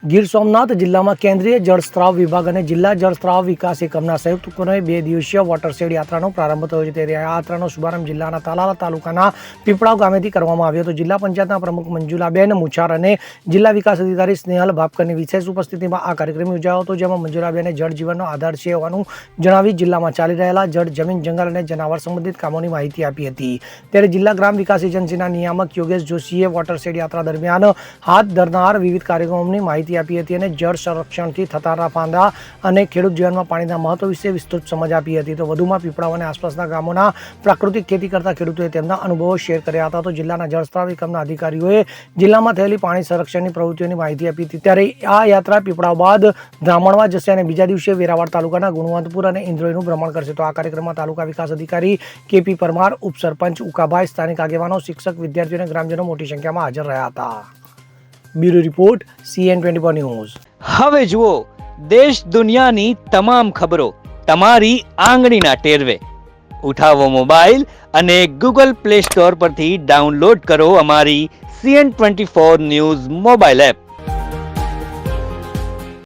ગીર સોમનાથ જિલ્લામાં કેન્દ્રીય જળસ્ત્રાવ વિભાગ અને જિલ્લા જળસ્ત્રાવ વિકાસ એકમના સંયુક્ત ઉપક્રમે 2 દિવસીય વોટરશેડ યાત્રાનો પ્રારંભ થયો છે. ત્યારે આ યાત્રાનો શુભારંભ જિલ્લાના તાલાલા તાલુકાના પીપળાવ ગામેથી કરવામાં આવ્યો હતો. જિલ્લા પંચાયતના પ્રમુખ મંજુલાબેન મુછાર અને જિલ્લા વિકાસ અધિકારી સ્નેહલ ભાપકરની વિશેષ ઉપસ્થિતિમાં આ કાર્યક્રમ યોજાયો હતો, જેમાં મંજુલાબેને જળ જીવનનો આધાર છે હોવાનું જણાવી જિલ્લામાં ચાલી રહેલા જળ, જમીન, જંગલ અને જનાવર સંબંધિત કામોની માહિતી આપી હતી. ત્યારે જિલ્લા ગ્રામ વિકાસ એજન્સીના નિયામક યોગેશ જોશીએ વોટરશેડ યાત્રા દરમિયાન હાથ ધરનાર વિવિધ કાર્યક્રમોની માહિતી આપી હતી અને જળ સંરક્ષણથી થતા ફાયદા અને ખેડૂત જીવનમાં પાણીના મહત્વ વિશે વિસ્તૃત સમજ આપી હતી. તો વધુમાં પીપળાવ અને આસપાસના ગામોના પ્રાકૃતિક ખેતી કરતા ખેડૂતોએ તેમના અનુભવો શેર કર્યા હતા. તો જિલ્લાના જળસ્ત્રાવ એકમના અધિકારીઓએ જિલ્લામાં થયેલી પાણી સંરક્ષણની પ્રવૃત્તિઓની માહિતી આપી હતી. ત્યારે આ યાત્રા પીપળાવ બાદ બ્રાહ્મણવા જશે અને બીજા દિવસે વેરાવળ તાલુકાના ગુણવંતપુર અને ઇન્દ્રોઈનું ભ્રમણ કરશે. તો આ કાર્યક્રમમાં તાલુકા વિકાસ અધિકારી કેપી પરમાર, ઉપસરપંચ ઉકાભાઈ, સ્થાનિક આગેવાનો, શિક્ષક, વિદ્યાર્થીઓ અને ગ્રામજનો મોટી સંખ્યામાં હાજર રહ્યા હતા. Bureau report CN24 news. હવે જુઓ દેશ દુનિયાની તમામ ખબરો તમારી આંગળીના ટેરવે. ઉઠાવો મોબાઈલ અને Google Play Store પરથી ડાઉનલોડ કરો અમારી CN24 ન્યૂઝ મોબાઈલ એપ.